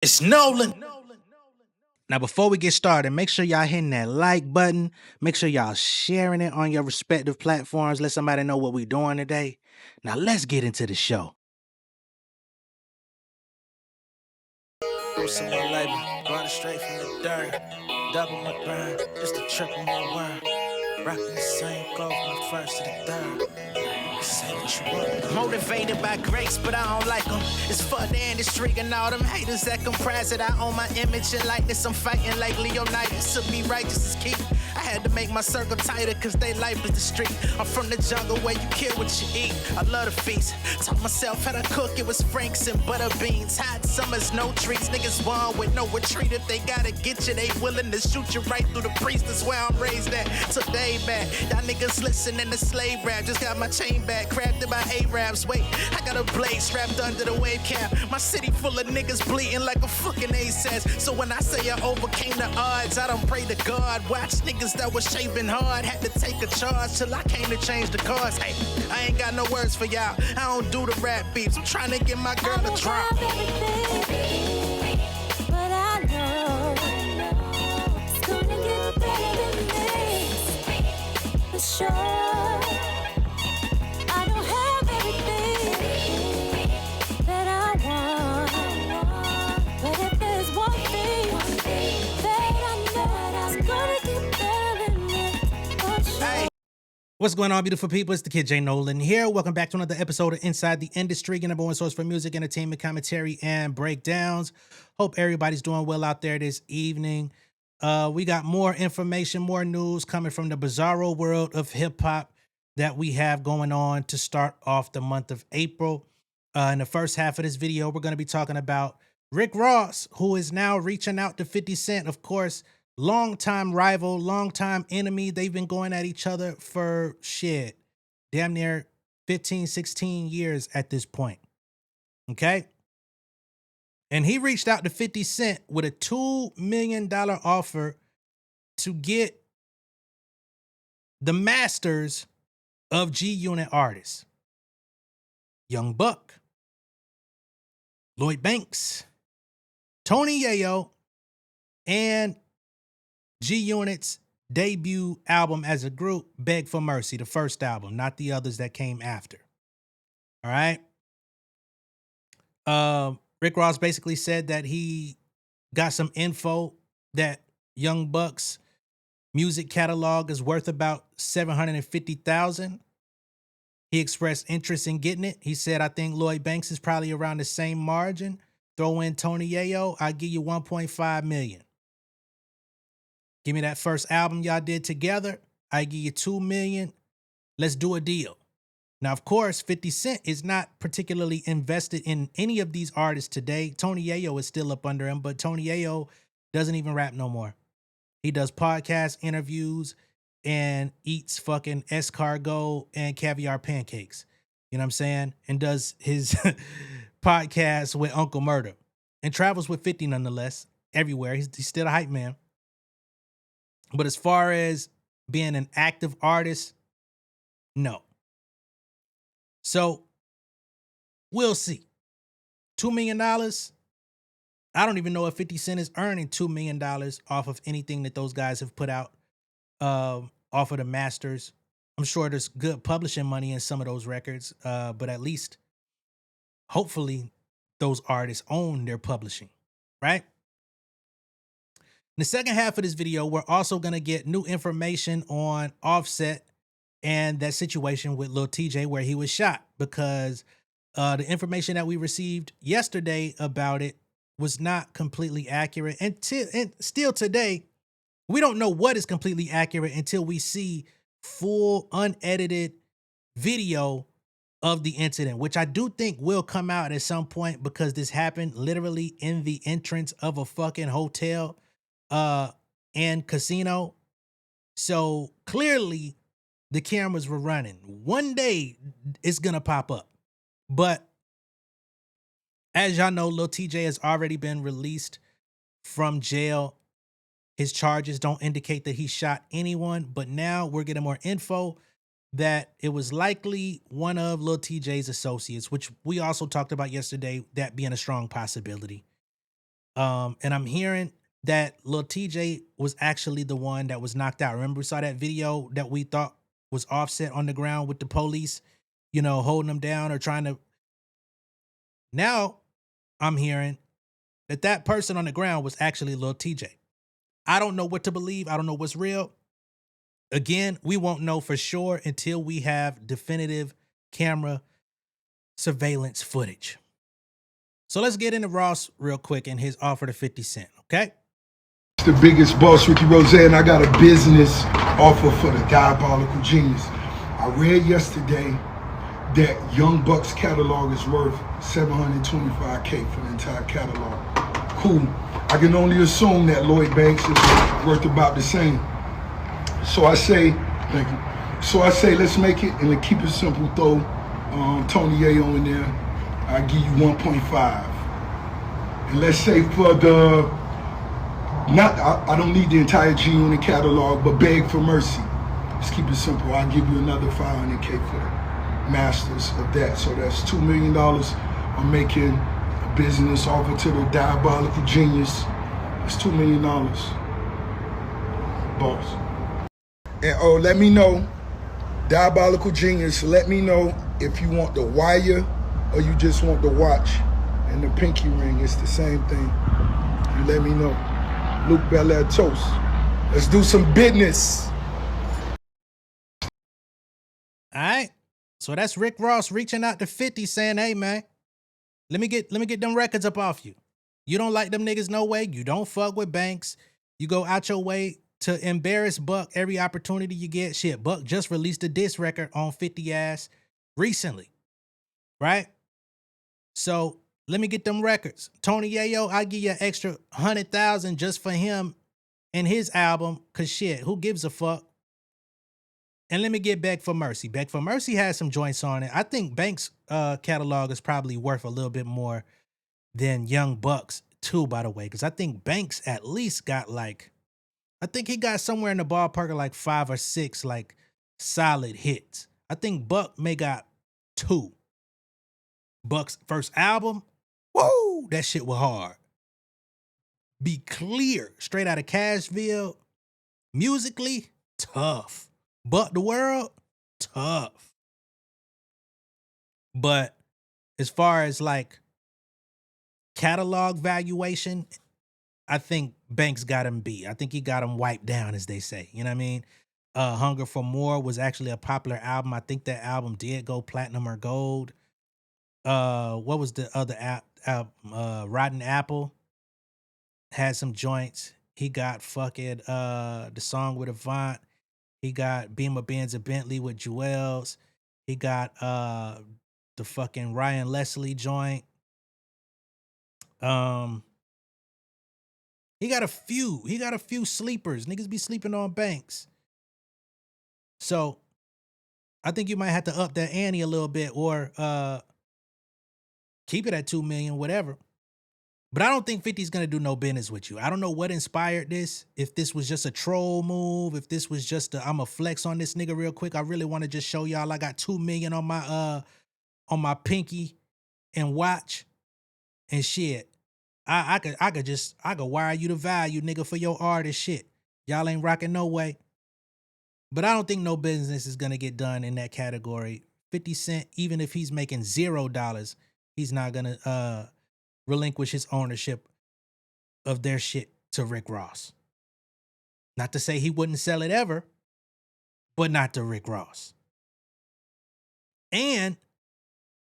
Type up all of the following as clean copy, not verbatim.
It's Nolan. Now, before we get started, make sure y'all hitting that like button. Make sure y'all sharing it on your respective platforms. Let somebody know what we're doing today. Now, let's get into the show. Some more labor, brought it straight from the dirt. Double my grind, just a triple more word. Rockin' the same clothes from the first to the third. Say what you want. Motivated by grace, but I don't like them. It's for the industry and all them haters that comprise it. I own my image and likeness. I'm fighting like Leonidas. To be righteous is key. I had to make my circle tighter, cause they life is the street. I'm from the jungle where you kill what you eat. I love the feast. Taught myself how to cook, it was franks and butter beans. Hot summers, no treats. Niggas won with no retreat. If they gotta get you, they willing to shoot you right through the priest. That's where I'm raised at. Took day back. Y'all niggas listening to slave rap. Just got my chain back, crafted by Arabs. Wait, I got a blade strapped under the wave cap. My city full of niggas bleeding like a fucking ASAS. So when I say I overcame the odds, I don't pray to God. Watch niggas that was shaving hard, had to take a charge till I came to change the cards. Hey, I ain't got no words for y'all. I don't do the rap beats. I'm trying to get my girl to drop. But I know it's gonna get better than this, for sure. I don't have everything that I want, but if there's one thing that I know, it's gonna get better than this, for sure. Hey. What's going on, beautiful people? It's the kid J Nolan here. Welcome back to another episode of Inside the Industry, your number one source for music, entertainment, commentary, and breakdowns. Hope everybody's doing well out there this evening. We got more information, more news coming from the bizarro world of hip hop that we have going on to start off the month of April. In the first half of this video, we're going to be talking about Rick Ross, who is now reaching out to 50 Cent, of course. Longtime rival, longtime enemy. They've been going at each other for shit, damn near 15, 16 years at this point. Okay? And he reached out to 50 Cent with a $2 million offer to get the masters of G-Unit artists. Young Buck, Lloyd Banks, Tony Yayo, and G-Unit's debut album as a group, Beg for Mercy, the first album, not the others that came after. All right. Rick Ross basically said that he got some info that Young Buck's music catalog is worth about $750,000. He expressed interest in getting it. He said, I think Lloyd Banks is probably around the same margin. Throw in Tony Yayo, I'll give you $1.5 million. Give me that first album y'all did together. I give you $2 million. Let's do a deal. Now, of course, 50 Cent is not particularly invested in any of these artists today. Tony Yayo is still up under him, but Tony Yayo doesn't even rap no more. He does podcast interviews and eats fucking escargot and caviar pancakes. You know what I'm saying? And does his podcast with Uncle Murder and travels with 50 nonetheless everywhere. He's still a hype man. But as far as being an active artist, no. So we'll see. $2 million. I don't even know if 50 Cent is earning $2 million off of anything that those guys have put out off of the masters. I'm sure there's good publishing money in some of those records, but at least, hopefully, those artists own their publishing, right? In the second half of this video, we're also going to get new information on Offset and that situation with Lil Tjay where he was shot, because the information that we received yesterday about it was not completely accurate. And still today, we don't know what is completely accurate until we see full unedited video of the incident, which I do think will come out at some point, because this happened literally in the entrance of a fucking hotel and casino. So clearly the cameras were running. One day it's gonna pop up. But as y'all know, Lil Tjay has already been released from jail. His charges don't indicate that he shot anyone, but now we're getting more info that it was likely one of Lil Tjay's associates, which we also talked about yesterday, that being a strong possibility. And I'm hearing that Lil Tjay was actually the one that was knocked out. Remember, we saw that video that we thought was Offset on the ground with the police, holding him down or trying to. Now I'm hearing that person on the ground was actually Lil Tjay. I don't know what to believe. I don't know what's real. Again, we won't know for sure until we have definitive camera surveillance footage. So let's get into Ross real quick and his offer to 50 Cent, okay? The biggest boss, Ricky Rose, and I got a business offer for the diabolical genius. I read yesterday that Young Buck's catalog is worth $725K for the entire catalog. Cool. I can only assume that Lloyd Banks is worth about the same. So I say, thank you. So I say, let's make it and keep it simple. Throw Tony Yayo in there. I give you 1.5. And let's say for the, I don't need the entire G Unit catalog, but beg for mercy. Let's keep it simple. I'll give you another 500K for the masters of that. So that's $2 million. I'm making a business offer to the diabolical genius. It's $2 million. Boss. And let me know, diabolical genius, let me know if you want the wire or you just want the watch and the pinky ring. It's the same thing. You let me know. Luke Belair Toast. Let's do some business. All right. So that's Rick Ross reaching out to 50 saying, hey man, let me get them records up off you. You don't like them niggas no way. You don't fuck with Banks. You go out your way to embarrass Buck every opportunity you get. Shit, Buck just released a diss record on 50 ass recently. Right? So let me get them records. Tony Yayo, I'll give you an extra 100,000 just for him and his album. Cause shit, who gives a fuck? And let me get Beg for Mercy. Beg for Mercy has some joints on it. I think Banks' catalog is probably worth a little bit more than Young Buck's too, by the way. Cause I think Banks at least got I think he got somewhere in the ballpark of like 5 or 6 like solid hits. I think Buck may got 2. Buck's first album, whoa, that shit was hard. Be Clear, straight out of Cashville. Musically, tough. But the World, tough. But as far as like catalog valuation, I think Banks got him beat. I think he got him wiped down, as they say. You know what I mean? Hunger for More was actually a popular album. I think that album did go platinum or gold. What was the other Rotten Apple had some joints. He got fucking the song with Avant. He got Beamer Benz and Bentley with Jewels. He got the fucking Ryan Leslie joint. He got a few sleepers. Niggas be sleeping on Banks. So I think you might have to up that ante a little bit or keep it at 2 million, whatever. But I don't think 50's gonna do no business with you. I don't know what inspired this. If this was just a troll move, if this was just I'm a flex on this nigga real quick. I really want to just show y'all I got 2 million on my pinky and watch and shit. I could wire you the value, nigga, for your art and shit. Y'all ain't rocking no way. But I don't think no business is gonna get done in that category. 50 Cent, even if he's making $0, he's not gonna relinquish his ownership of their shit to Rick Ross. Not to say he wouldn't sell it ever, but not to Rick Ross. And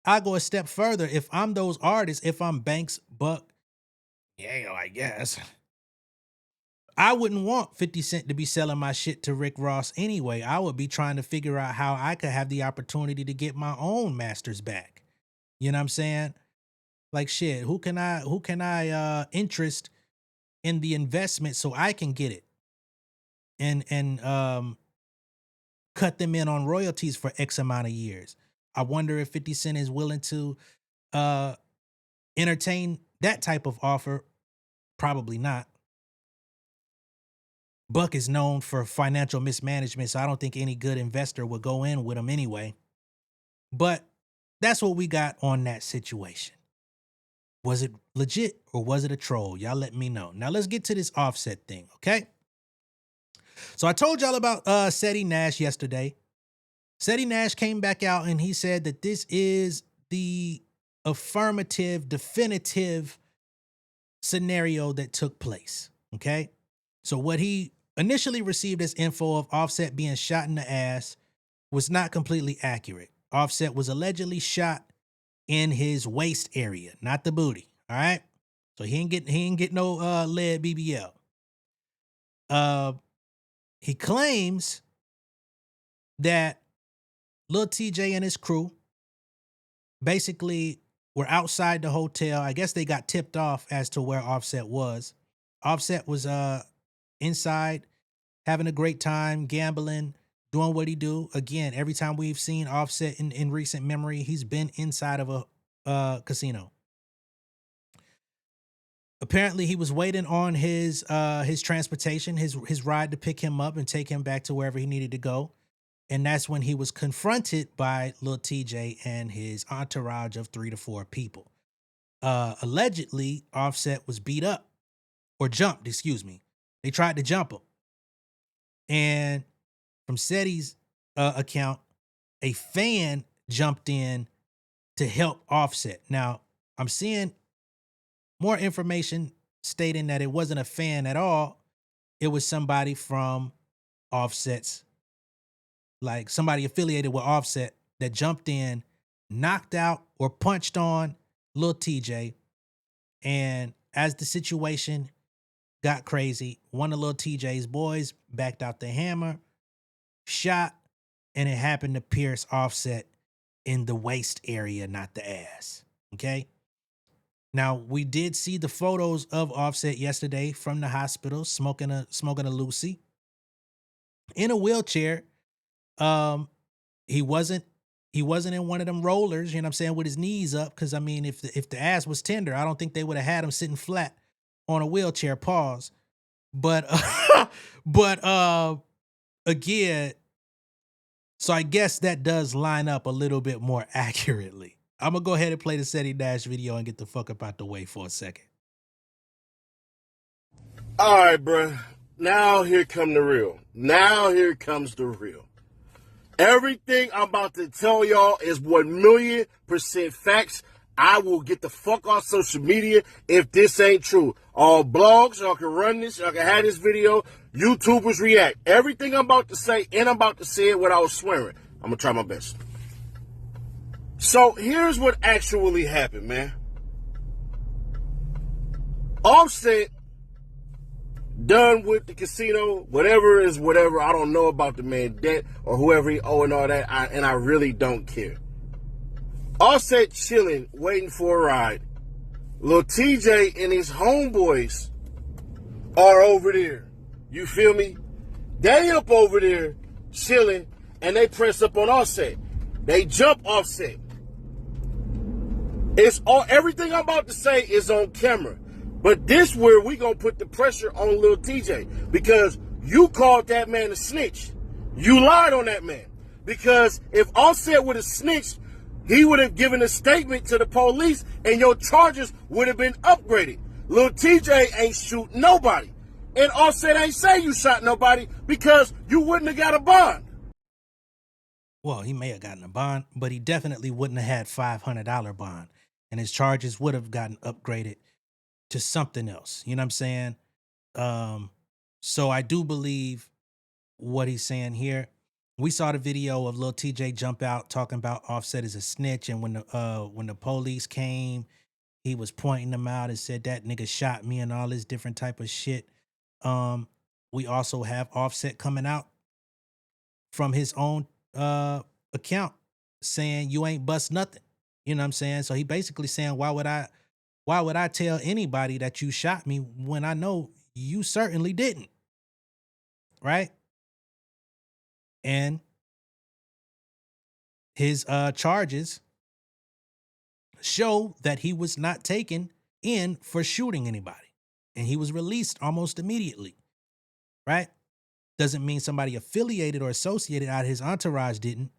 I go a step further. If I'm those artists, if I'm Banks, Buck, yeah, I guess, I wouldn't want 50 Cent to be selling my shit to Rick Ross anyway. I would be trying to figure out how I could have the opportunity to get my own masters back. You know what I'm saying? Like shit, who can I interest in the investment so I can get it and cut them in on royalties for X amount of years. I wonder if 50 Cent is willing to entertain that type of offer. Probably not. Buck is known for financial mismanagement, so I don't think any good investor would go in with him anyway. But that's what we got on that situation. Was it legit or was it a troll? Y'all let me know. Now let's get to this Offset thing, okay? So I told y'all about Seti Nash yesterday. Seti Nash came back out and he said that this is the affirmative, definitive scenario that took place, okay? So what he initially received as info of Offset being shot in the ass was not completely accurate. Offset was allegedly shot in his waist area, not the booty. All right. So he ain't get no lead BBL. He claims that Lil Tjay and his crew basically were outside the hotel. I guess they got tipped off as to where Offset was. Offset was inside having a great time, gambling, doing what he do. Again, every time we've seen Offset in recent memory, he's been inside of a casino. Apparently, he was waiting on his transportation, his ride to pick him up and take him back to wherever he needed to go. And that's when he was confronted by Lil Tjay and his entourage of 3 to 4 people. Allegedly, Offset was beat up or jumped, excuse me. They tried to jump him. And from Seti's account, a fan jumped in to help Offset. Now, I'm seeing more information stating that it wasn't a fan at all. It was somebody from Offset's, like somebody affiliated with Offset that jumped in, knocked out or punched on Lil Tjay. And as the situation got crazy, one of Lil Tjay's boys backed out the hammer, shot, and it happened to pierce Offset in the waist area, not the ass. Okay? Now, we did see the photos of Offset yesterday from the hospital, smoking a Lucy in a wheelchair. He wasn't in one of them rollers, you know what I'm saying, with his knees up. Because I mean, if the ass was tender, I don't think they would have had him sitting flat on a wheelchair. Pause. But again, so I guess that does line up a little bit more accurately. I'm gonna go ahead and play the Seti Nash video and get the fuck up out the way for a second. All right, bruh. Now here come the real. Now here comes the real. Everything I'm about to tell y'all is 1,000,000% facts. I will get the fuck off social media if this ain't true. All blogs, y'all can run this, y'all can have this video. YouTubers react. Everything I'm about to say, and I'm about to say it without swearing. I'm gonna try my best. So here's what actually happened, man. Offset done with the casino, whatever is whatever. I don't know about the man debt or whoever he owe and all that, and I really don't care. Offset chilling, waiting for a ride. Lil Tjay and his homeboys are over there. You feel me? They up over there chilling, and they press up on Offset. They jump Offset. It's all, everything I'm about to say is on camera. But this where we gonna put the pressure on Lil Tjay, because you called that man a snitch. You lied on that man. Because if Offset would have snitched, he would have given a statement to the police and your charges would have been upgraded. Lil Tjay ain't shoot nobody. And Offset ain't say you shot nobody because you wouldn't have got a bond. Well, he may have gotten a bond, but he definitely wouldn't have had $500 bond. And his charges would have gotten upgraded to something else. You know what I'm saying? So I do believe what he's saying here. We saw the video of Lil Tjay jump out talking about Offset as a snitch, and when the police came, he was pointing them out and said that nigga shot me and all this different type of shit. We also have Offset coming out from his own account saying you ain't bust nothing. You know what I'm saying? So he basically saying, why would I tell anybody that you shot me when I know you certainly didn't? Right? And his charges show that he was not taken in for shooting anybody. And he was released almost immediately. Right? Doesn't mean somebody affiliated or associated out of his entourage didn't.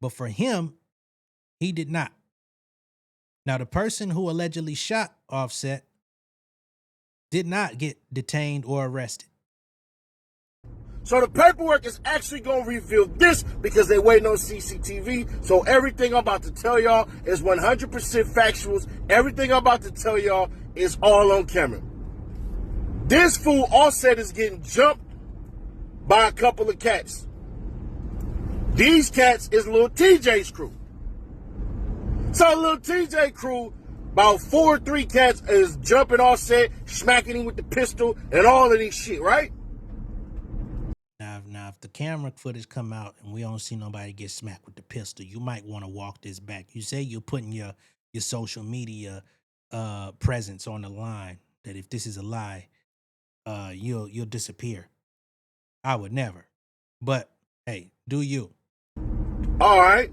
But for him, he did not. Now, the person who allegedly shot Offset did not get detained or arrested. So the paperwork is actually going to reveal this because they waiting on CCTV. So everything I'm about to tell y'all is 100% factuals. Everything I'm about to tell y'all is all on camera. This fool Offset is getting jumped by a couple of cats. These cats is Lil Tjay's crew. So Lil Tjay crew, about 4 or 3 cats is jumping Offset, smacking him with the pistol and all of this shit, right? Now, if the camera footage come out and we don't see nobody get smacked with the pistol, you might want to walk this back. You say you're putting your social media presence on the line, that if this is a lie, you'll disappear. I would never. But hey, do you. All right.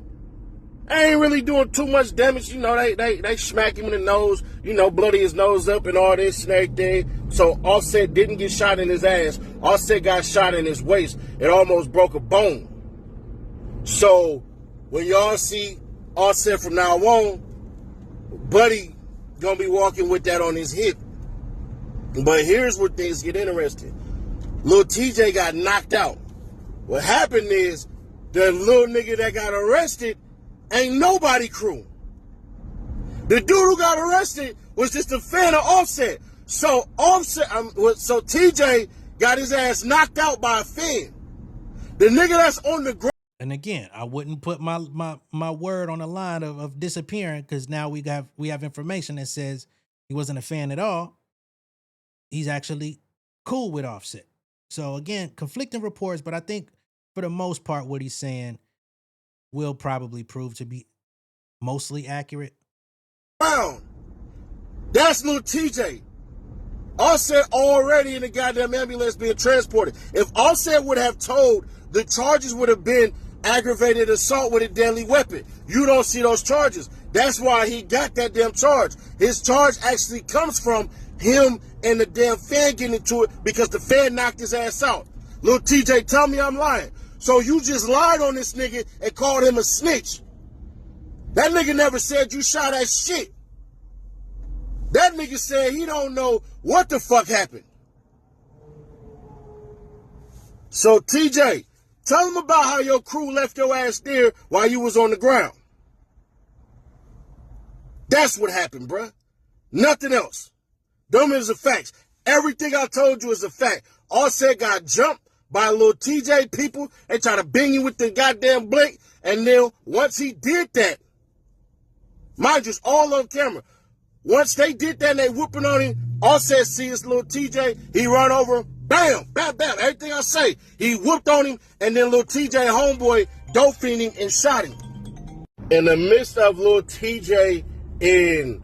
I ain't really doing too much damage. You know, they smack him in the nose, you know, bloody his nose up and all this and everything. So Offset didn't get shot in his ass. Offset got shot in his waist. It almost broke a bone. So when y'all see Offset from now on, Buddy gonna be walking with that on his hip. But here's where things get interesting. Lil Tjay got knocked out. What happened is the little nigga that got arrested ain't nobody crew. The dude who got arrested was just a fan of Offset. So so TJ got his ass knocked out by a fan. The nigga that's on the ground. And again, I wouldn't put my word on the line of disappearing, because now we have information that says he wasn't a fan at all. He's actually cool with Offset. So again, conflicting reports, but I think for the most part, what he's saying will probably prove to be mostly accurate. That's Lil Tjay. Offset already in the goddamn ambulance being transported. If Offset would have told, the charges would have been aggravated assault with a deadly weapon. You don't see those charges. That's why he got that damn charge. His charge actually comes from him and the damn fan getting into it because the fan knocked his ass out. Lil Tjay, tell me I'm lying. So you just lied on this nigga and called him a snitch. That nigga never said you shot that shit. That nigga said he don't know what the fuck happened. So TJ, tell him about how your crew left your ass there while you was on the ground. That's what happened, bruh. Nothing else. Them is the facts. Everything I told you is a fact. Offset got jumped by Lil Tjay people. They try to bang you with the goddamn blink. And then once he did that, mind you, it's all on camera. Once they did that and they whooping on him, Offset sees Lil Tjay. He run over him. Bam, bam, bam. Everything I say. He whooped on him. And then Lil Tjay homeboy dope-fiend him and shot him. In the midst of Lil Tjay and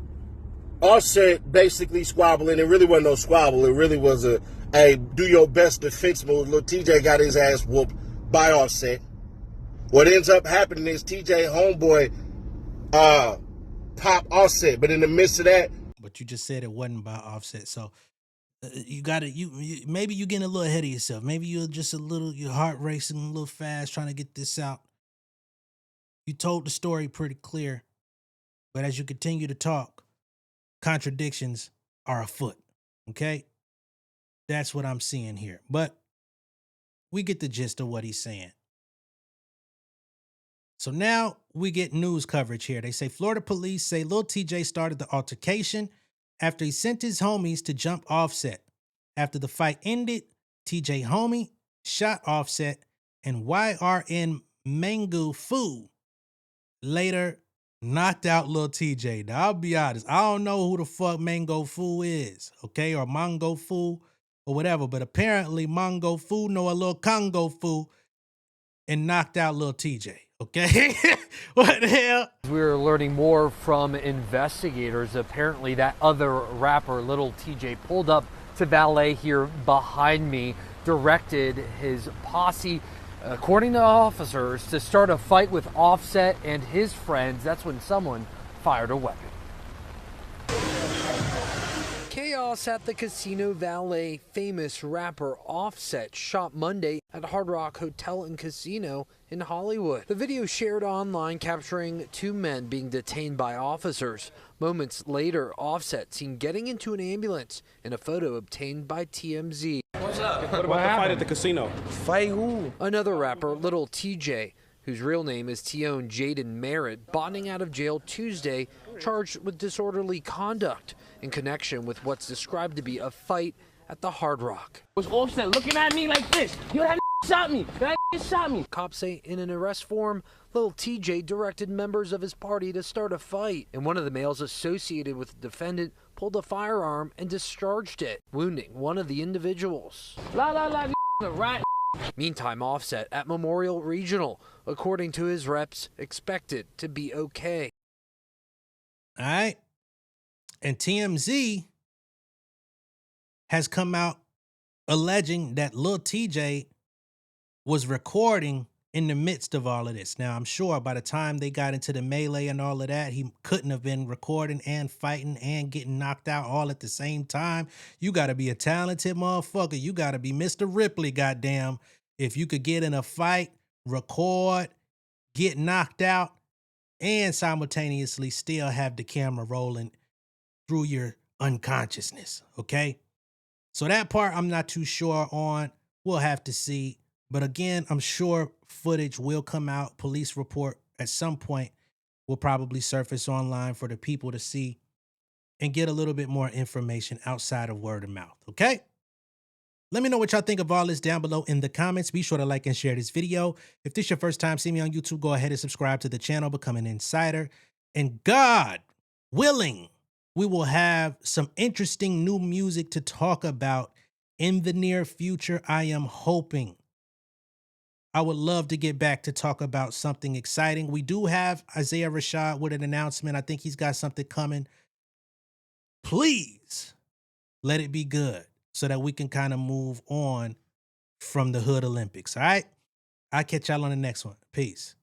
Offset basically squabbling, it really wasn't no squabble. It really was a do your best defense move. Lil Tjay got his ass whooped by Offset. What ends up happening is TJ homeboy pop Offset, but in the midst of that. But you just said it wasn't by Offset, so you got to you maybe you getting a little ahead of yourself. Maybe you're just your heart racing a little fast trying to get this out. You told the story pretty clear, but as you continue to talk, contradictions are afoot. Okay? That's what I'm seeing here. But we get the gist of what he's saying. So now we get news coverage here. They say Florida police say Lil Tjay started the altercation after he sent his homies to jump Offset. After the fight ended, TJ homie shot Offset, and YRN Mangu Fu later knocked out Lil Tjay. Now, I'll be honest, I don't know who the fuck Mango Fu is, okay, or Mongo Fu or whatever, but apparently Mongo Fu know a little Congo Fu and knocked out Lil Tjay, okay? What the hell? We're learning more from investigators. Apparently that other rapper, Lil Tjay, pulled up to valet here behind me, directed his posse, according to officers, to start a fight with Offset and his friends. That's when someone fired a weapon. Chaos Chaos at the casino valet. Famous rapper Offset shot Monday at Hard Rock Hotel and Casino in Hollywood. The video shared online capturing two men being detained by officers. Moments later, Offset seen getting into an ambulance in a photo obtained by TMZ. What's up? What about the fight at the casino? Fight who? Another rapper, Lil Tjay, whose real name is Tion Jaden Merritt, bonding out of jail Tuesday, charged with disorderly conduct in connection with what's described to be a fight at the Hard Rock. Was Offset looking at me like this? Yo, that shot me. That shot me. Cops say in an arrest form, Lil Tjay directed members of his party to start a fight, and one of the males associated with the defendant pulled a firearm and discharged it, wounding one of the individuals. Right. Meantime, Offset at Memorial Regional, according to his reps, expected to be okay. All right. And TMZ has come out alleging that Lil Tjay was recording in the midst of all of this. Now, I'm sure by the time they got into the melee and all of that, he couldn't have been recording and fighting and getting knocked out all at the same time. You got to be a talented motherfucker. You got to be Mr. Ripley, goddamn. If you could get in a fight, record, get knocked out, and simultaneously still have the camera rolling through your unconsciousness, okay? So that part I'm not too sure on. We'll have to see. But again, I'm sure footage will come out. Police report at some point will probably surface online for the people to see and get a little bit more information outside of word of mouth, okay? Let me know what y'all think of all this down below in the comments. Be sure to like and share this video. If this is your first time seeing me on YouTube, go ahead and subscribe to the channel, become an insider. And God willing, we will have some interesting new music to talk about in the near future. I am hoping. I would love to get back to talk about something exciting. We do have Isaiah Rashad with an announcement. I think he's got something coming. Please let it be good so that we can kind of move on from the Hood Olympics. All right? I'll catch y'all on the next one. Peace.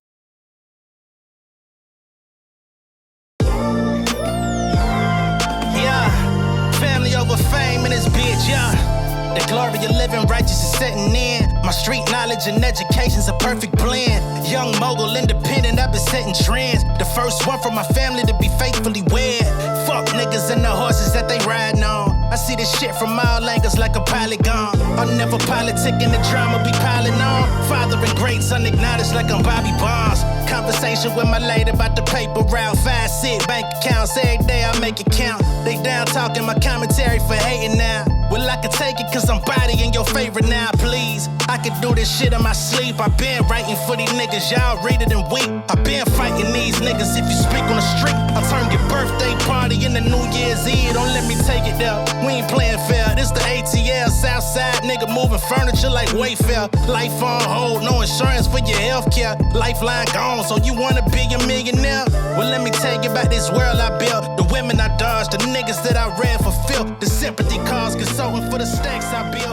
Yeah, family over fame in this bitch, yeah. The glory of living righteous is setting in. My street knowledge and education's a perfect blend. Young mogul, independent, I've been setting trends. The first one from my family to be faithfully wed. Fuck niggas and the horses that they riding on. I see this shit from all angles like a polygon. I'm never politicking, the drama be piling on. Father and greats unacknowledged like I'm Bobby Bonds. Conversation with my lady about the paper route. 5 sit bank accounts, every day I make it count. They down talking my commentary for hating now. Well, I can take it cause I'm bodying your favorite now, please. I could do this shit in my sleep. I been writing for these niggas, y'all read it and weep. I been fighting these niggas if you speak on the street. I'll turn your birthday party into New Year's Eve. Don't let me take it there. We ain't playing fair. This the ATL, Southside nigga moving furniture like Wayfair. Life on hold, no insurance for your healthcare. Lifeline gone, so you wanna be a millionaire? Well, let me tell you about this world I built. The women I dodged, the niggas that I ran for filth. The sympathy calls, consulting for the stacks I built.